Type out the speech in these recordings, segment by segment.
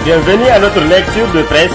Bienvenue à notre lecture de presse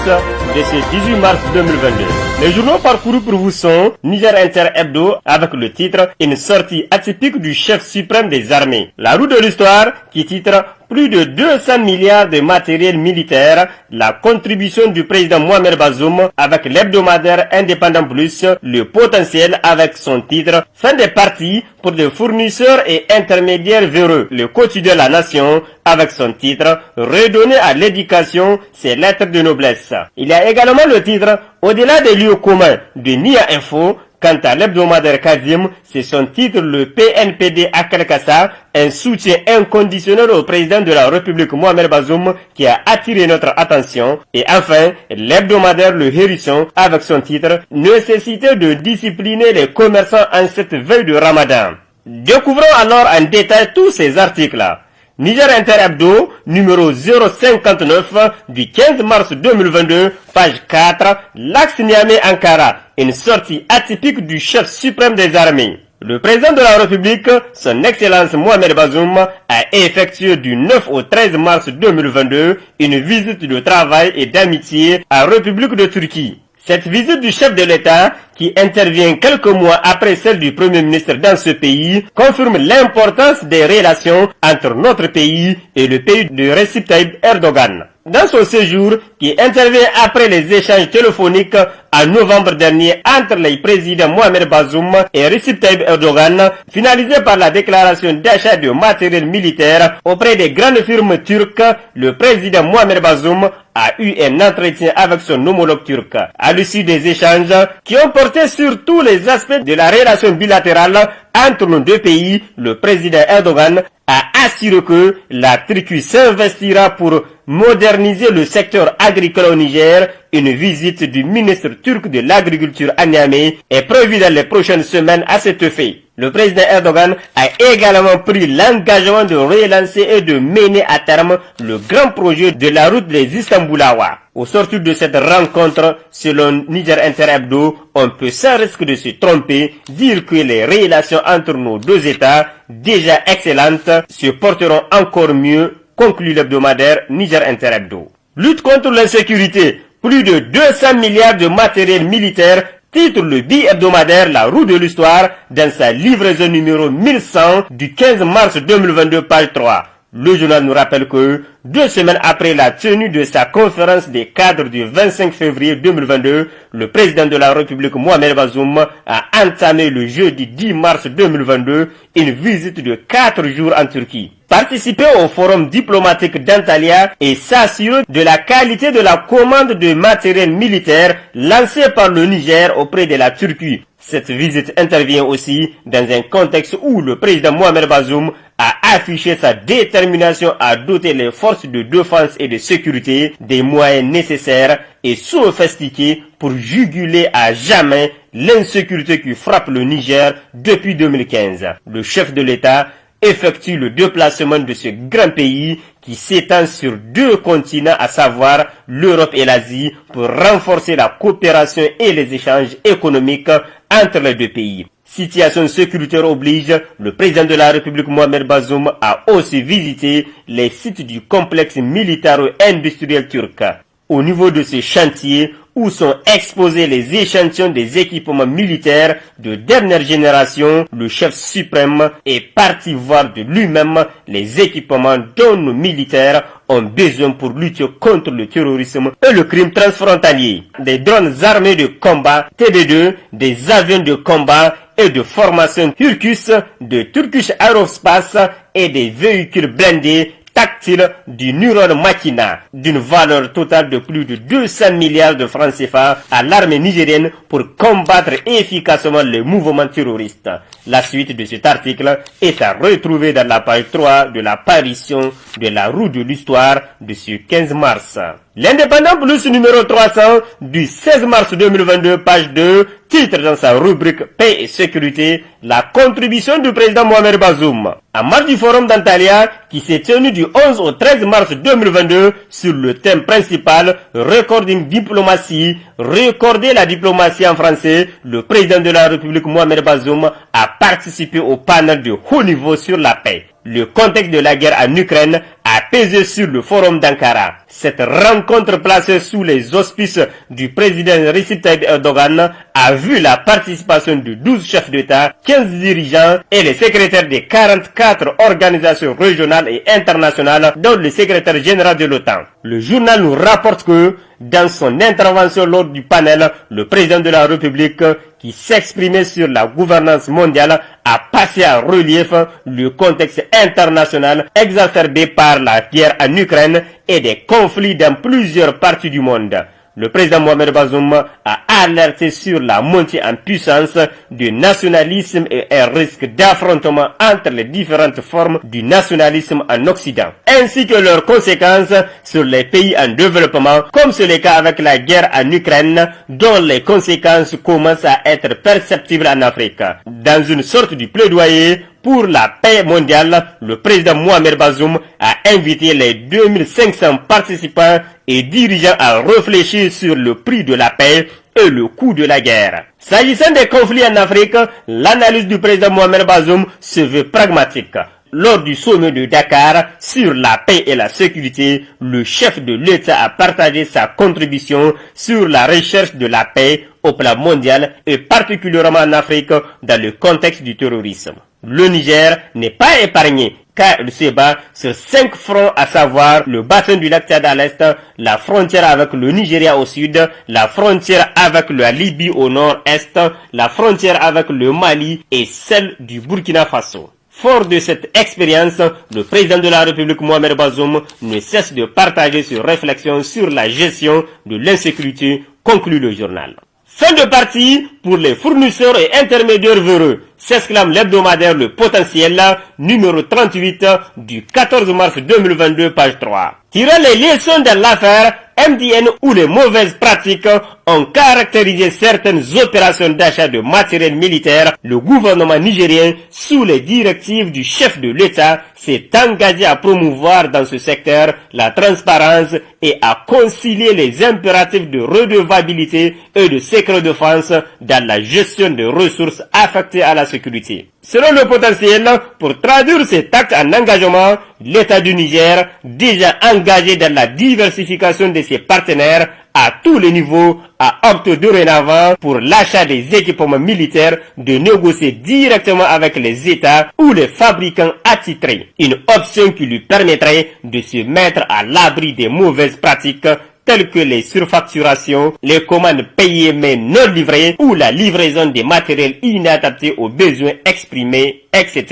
de ce 18 mars 2022. Les journaux parcourus pour vous sont Niger Inter Hebdo avec le titre « Une sortie atypique du chef suprême des armées ». La roue de l'histoire qui titre « Plus de 200 milliards de matériel militaire, la contribution du président Mohamed Bazoum avec l'hebdomadaire Indépendant Plus, le potentiel avec son titre « Fin des parties pour des fournisseurs et intermédiaires véreux ». Le quotidien La Nation avec son titre « Redonner à l'éducation ses lettres de noblesse ». Il y a également le titre « Au-delà des lieux communs » de Nia Info. Quant à l'hebdomadaire Kazim, c'est son titre le PNPD à Kalkassa, un soutien inconditionnel au président de la République Mohamed Bazoum qui a attiré notre attention. Et enfin, l'hebdomadaire Le Hérisson avec son titre Nécessité de discipliner les commerçants en cette veille de Ramadan. Découvrons alors en détail tous ces articles-là. Niger Inter Hebdo, numéro 059 du 15 mars 2022, page 4, l'axe Niamey-Ankara, une sortie atypique du chef suprême des armées. Le président de la République, son Excellence Mohamed Bazoum, a effectué du 9 au 13 mars 2022 une visite de travail et d'amitié à République de Turquie. Cette visite du chef de l'État, qui intervient quelques mois après celle du Premier ministre dans ce pays, confirme l'importance des relations entre notre pays et le pays de Recep Tayyip Erdogan. Dans son séjour, qui intervient après les échanges téléphoniques en novembre dernier entre les présidents Mohamed Bazoum et Recep Tayyip Erdogan, finalisé par la déclaration d'achat de matériel militaire auprès des grandes firmes turques, le président Mohamed Bazoum a eu un entretien avec son homologue turc. À l'issue des échanges qui ont porté sur tous les aspects de la relation bilatérale entre nos deux pays, le président Erdogan a assuré que la Turquie s'investira pour moderniser le secteur agricole au Niger. Une visite du ministre turc de l'agriculture à Niamey est prévue dans les prochaines semaines à cet effet. Le président Erdogan a également pris l'engagement de relancer et de mener à terme le grand projet de la route des Istanbulawa. Au sortir de cette rencontre, selon Niger Inter Hebdo, on peut sans risque de se tromper dire que les relations entre nos deux États, déjà excellentes, se porteront encore mieux, conclut l'hebdomadaire Niger Inter Hebdo. Lutte contre l'insécurité. Plus de 200 milliards de matériel militaire, titre le bi-hebdomadaire La Roue de l'Histoire dans sa livraison numéro 1100 du 15 mars 2022, page 3. Le journal nous rappelle que 2 semaines après la tenue de sa conférence des cadres du 25 février 2022, le président de la République Mohamed Bazoum a entamé le jeudi 10 mars 2022 une visite de 4 jours en Turquie. Participer au forum diplomatique d'Antalya et s'assurer de la qualité de la commande de matériel militaire lancée par le Niger auprès de la Turquie. Cette visite intervient aussi dans un contexte où le président Mohamed Bazoum a affiché sa détermination à doter les forces de défense et de sécurité des moyens nécessaires et sophistiqués pour juguler à jamais l'insécurité qui frappe le Niger depuis 2015. Le chef de l'État effectue le déplacement de ce grand pays qui s'étend sur 2 continents, à savoir l'Europe et l'Asie, pour renforcer la coopération et les échanges économiques entre les deux pays. Situation sécuritaire oblige, le président de la République Mohamed Bazoum a aussi visité les sites du complexe militaro-industriel turc. Au niveau de ce chantier, où sont exposés les échantillons des équipements militaires de dernière génération, le chef suprême est parti voir de lui-même les équipements dont nos militaires ont besoin pour lutter contre le terrorisme et le crime transfrontalier. Des drones armés de combat TB2, des avions de combat et de formation Turkus, de Turkish Aerospace et des véhicules blindés tactile du Neuron Machina d'une valeur totale de plus de 200 milliards de francs CFA à l'armée nigérienne pour combattre efficacement les mouvements terroristes. La suite de cet article est à retrouver dans la page 3 de la parution de La Roue de l'Histoire de ce 15 mars. L'Indépendant Plus numéro 300 du 16 mars 2022, page 2, titre dans sa rubrique Paix et sécurité, la contribution du président Mohamed Bazoum. En marge du forum d'Antalya, qui s'est tenu du 11 au 13 mars 2022 sur le thème principal Recording Diplomatie, recorder la diplomatie en français, le président de la République Mohamed Bazoum a participé au panel de haut niveau sur la paix. Le contexte de la guerre en Ukraine a pesé sur le forum d'Ankara. Cette rencontre placée sous les auspices du président Recep Tayyip Erdogan a vu la participation de 12 chefs d'État, 15 dirigeants et les secrétaires des 44 organisations régionales et internationales, dont le secrétaire général de l'OTAN. Le journal nous rapporte que, dans son intervention lors du panel, le président de la République, qui s'exprimait sur la gouvernance mondiale, a passé en relief le contexte international exacerbé par la guerre en Ukraine et des conflits dans plusieurs parties du monde. Le président Mohamed Bazoum a alerté sur la montée en puissance du nationalisme et un risque d'affrontement entre les différentes formes du nationalisme en Occident, ainsi que leurs conséquences sur les pays en développement, comme c'est le cas avec la guerre en Ukraine, dont les conséquences commencent à être perceptibles en Afrique. Dans une sorte de plaidoyer pour la paix mondiale, le président Mohamed Bazoum a invité les 2500 participants et dirigeants à réfléchir sur le prix de la paix et le coût de la guerre. S'agissant des conflits en Afrique, l'analyse du président Mohamed Bazoum se veut pragmatique. Lors du sommet de Dakar sur la paix et la sécurité, le chef de l'État a partagé sa contribution sur la recherche de la paix au plan mondial et particulièrement en Afrique dans le contexte du terrorisme. Le Niger n'est pas épargné car il se bat sur 5 fronts, à savoir le bassin du lac Tchad à l'est, la frontière avec le Nigeria au sud, la frontière avec la Libye au nord-est, la frontière avec le Mali et celle du Burkina Faso. Fort de cette expérience, le président de la République Mohamed Bazoum ne cesse de partager ses réflexions sur la gestion de l'insécurité, conclut le journal. Fin de partie pour les fournisseurs et intermédiaires véreux, s'exclame l'hebdomadaire Le Potentiel, numéro 38 du 14 mars 2022, page 3. Tirant les leçons de l'affaire MDN où les mauvaises pratiques ont caractérisé certaines opérations d'achat de matériel militaire, le gouvernement nigérien, sous les directives du chef de l'État, s'est engagé à promouvoir dans ce secteur la transparence et à concilier les impératifs de redevabilité et de secret défense dans la gestion des ressources affectées à la sécurité. Selon Le Potentiel, pour traduire cet acte en engagement, l'État du Niger, déjà engagé dans la diversification de ses partenaires à tous les niveaux, a opté dorénavant pour l'achat des équipements militaires de négocier directement avec les États ou les fabricants attitrés. Une option qui lui permettrait de se mettre à l'abri des mauvaises pratiques telles que les surfacturations, les commandes payées mais non livrées ou la livraison des matériels inadaptés aux besoins exprimés, etc.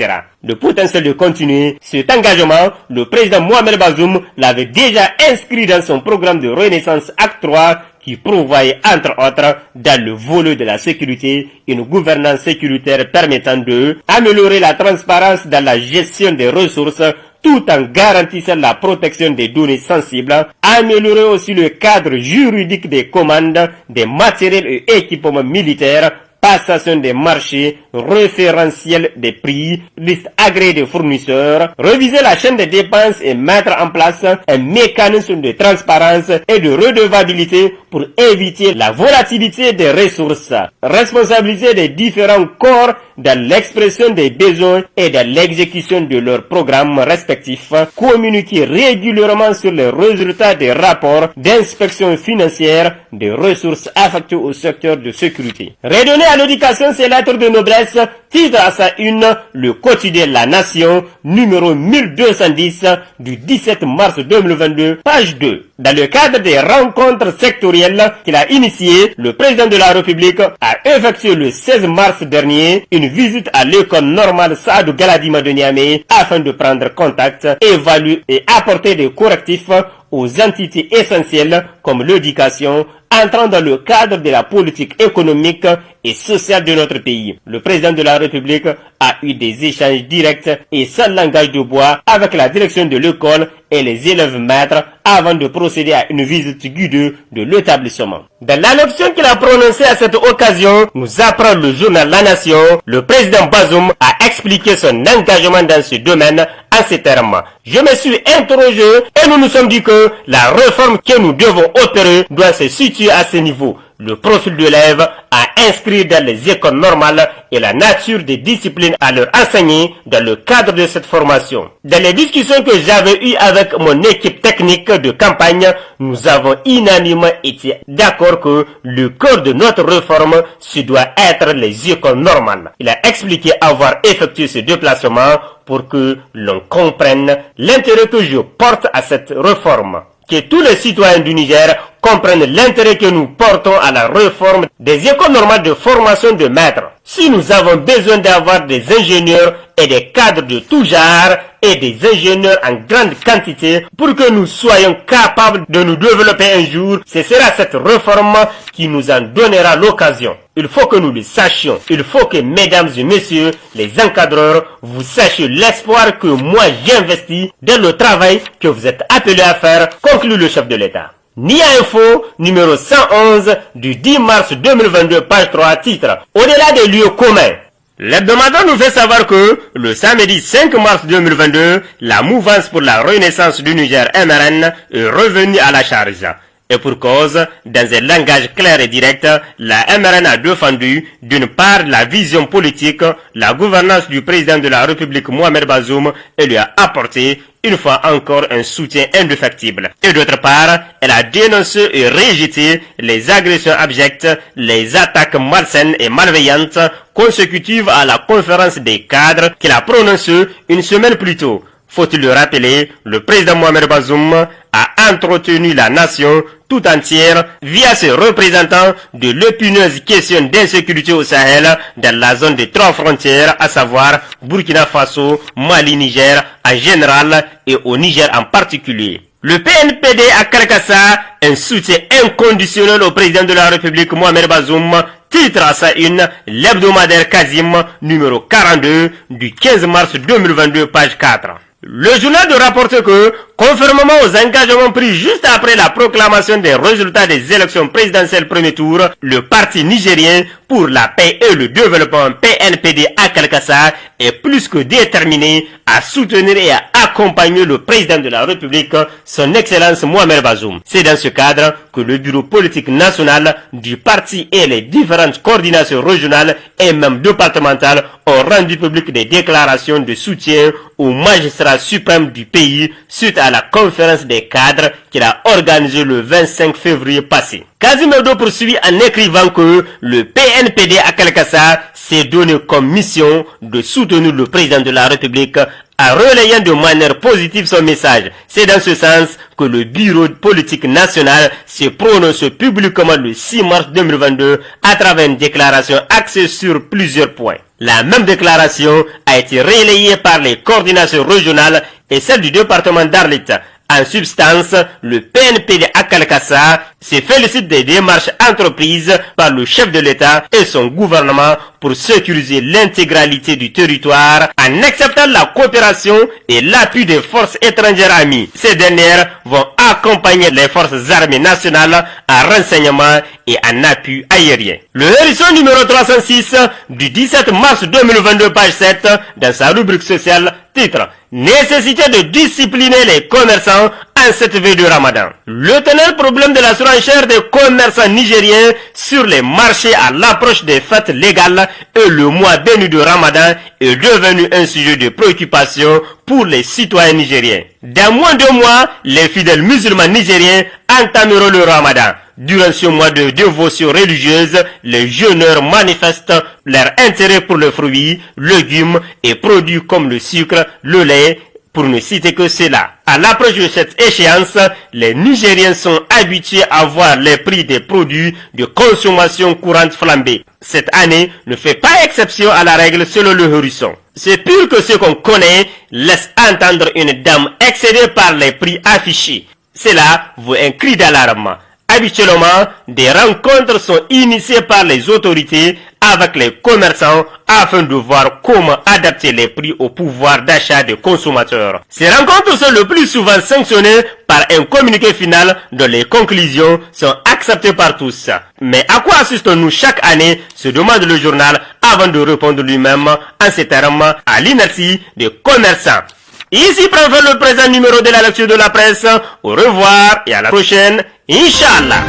Le potentiel de continuer cet engagement, le président Mohamed Bazoum l'avait déjà inscrit dans son programme de Renaissance Acte 3 qui prévoyait entre autres dans le volet de la sécurité une gouvernance sécuritaire permettant de améliorer la transparence dans la gestion des ressources tout en garantissant la protection des données sensibles, améliorer aussi le cadre juridique des commandes, des matériels et équipements militaires, passation des marchés, référentiel des prix, liste agréée des fournisseurs, réviser la chaîne des dépenses et mettre en place un mécanisme de transparence et de redevabilité pour éviter la volatilité des ressources, responsabiliser les différents corps dans l'expression des besoins et dans l'exécution de leurs programmes respectifs, communiquer régulièrement sur les résultats des rapports d'inspection financière des ressources affectées au secteur de sécurité. Redonner à l'éducation ses lettres de noblesse, titre à sa une, le quotidien La Nation, numéro 1210 du 17 mars 2022, page 2. Dans le cadre des rencontres sectorielles qu'il a initiées, le président de la République a effectué le 16 mars dernier une visite à l'école normale Saadou Galadima de Niamey afin de prendre contact, évaluer et apporter des correctifs aux entités essentielles comme l'éducation, entrant dans le cadre de la politique économique et sociale de notre pays. Le président de la République a eu des échanges directs et sans langage de bois avec la direction de l'école et les élèves maîtres avant de procéder à une visite guidée de l'établissement. Dans l'allocution qu'il a prononcée à cette occasion, nous apprend le journal La Nation, le président Bazoum a expliqué son engagement dans ce domaine en ces termes. Je me suis interrogé et nous nous sommes dit que la réforme que nous devons opérer doit se situer à ce niveau. le profil de l'élève à inscrire dans les écoles normales et la nature des disciplines à leur enseigner dans le cadre de cette formation. Dans les discussions que j'avais eues avec mon équipe technique de campagne, nous avons unanimement été d'accord que le cœur de notre réforme, ce doit être les écoles normales. Il a expliqué avoir effectué ce déplacement pour que l'on comprenne l'intérêt que je porte à cette réforme. Que tous les citoyens du Niger comprennent l'intérêt que nous portons à la réforme des écoles normales de formation de maîtres. Si nous avons besoin d'avoir des ingénieurs et des cadres de tout genre et des ingénieurs en grande quantité pour que nous soyons capables de nous développer un jour, ce sera cette réforme qui nous en donnera l'occasion. Il faut que nous le sachions. Il faut que mesdames et messieurs, les encadreurs, vous sachiez l'espoir que moi j'investis dans le travail que vous êtes appelés à faire, conclut le chef de l'État. NIA Info, numéro 111 du 10 mars 2022, page 3, titre « Au-delà des lieux communs ». L'hebdomadaire nous fait savoir que le samedi 5 mars 2022, la mouvance pour la renaissance du Niger MRN est revenue à la charge. Et pour cause, dans un langage clair et direct, la MRN a défendu d'une part la vision politique, la gouvernance du président de la République Mohamed Bazoum et lui a apporté une fois encore un soutien indéfectible. Et d'autre part, elle a dénoncé et rejeté les agressions abjectes, les attaques malsaines et malveillantes consécutives à la conférence des cadres qu'il a prononcée une semaine plus tôt. Faut-il le rappeler, le président Mohamed Bazoum a entretenu la nation tout entière via ses représentants de l'épineuse question d'insécurité au Sahel dans la zone des 3 frontières, à savoir Burkina Faso, Mali, Niger en général et au Niger en particulier. Le PNPD à Karkassa, un soutien inconditionnel au président de la République Mohamed Bazoum, titre à sa une l'hebdomadaire Kazim numéro 42 du 15 mars 2022, page 4. Le journal de rapporte que, conformément aux engagements pris juste après la proclamation des résultats des élections présidentielles premier tour, le parti nigérien pour la paix et le développement PNPD à Karkassa est plus que déterminé à soutenir et à accompagner le président de la République, son Excellence Mohamed Bazoum. C'est dans ce cadre que le bureau politique national du parti et les différentes coordinations régionales et même départementales ont rendu public des déclarations de soutien au magistrat suprême du pays suite à la conférence des cadres qu'il a organisée le 25 février passé. Quasimodo poursuit en écrivant que le PNPD à Karkassa s'est donné comme mission de soutenir le président de la République en relayant de manière positive son message. C'est dans ce sens que le bureau politique national s'est prononcé publiquement le 6 mars 2022 à travers une déclaration axée sur plusieurs points. La même déclaration a été relayée par les coordinations régionales et celle du département d'Arlit. En substance, le PNPD à Karkassa se félicite des démarches entreprises par le chef de l'État et son gouvernement pour sécuriser l'intégralité du territoire en acceptant la coopération et l'appui des forces étrangères amies. Ces dernières vont accompagner les forces armées nationales en renseignement et en appui aérien. Le hérisson numéro 306 du 17 mars 2022, page 7, dans sa rubrique sociale, titre « Nécessité de discipliner les commerçants en cette veille de Ramadan ». Le ténor problème de la surenchère des commerçants nigériens sur les marchés à l'approche des fêtes légales et le mois béni de Ramadan est devenu un sujet de préoccupation pour les citoyens nigériens. Dans moins de mois, les fidèles musulmans nigériens entameront le Ramadan. Durant ce mois de dévotion religieuse, les jeûneurs manifestent leur intérêt pour les fruits, légumes et produits comme le sucre, le lait, pour ne citer que cela. À l'approche de cette échéance, les Nigériens sont habitués à voir les prix des produits de consommation courante flamber. Cette année ne fait pas exception à la règle selon le hérisson. C'est pur que ce qu'on connaît laisse entendre une dame excédée par les prix affichés. Cela vaut un cri d'alarme. Habituellement, des rencontres sont initiées par les autorités avec les commerçants afin de voir comment adapter les prix au pouvoir d'achat des consommateurs. Ces rencontres sont le plus souvent sanctionnées par un communiqué final dont les conclusions sont acceptées par tous. Mais à quoi assistons-nous chaque année, se demande le journal avant de répondre lui-même en ces termes à l'inertie des commerçants. Ici prend fin le présent numéro de la lecture de la presse. Au revoir et à la prochaine, Inch'Allah.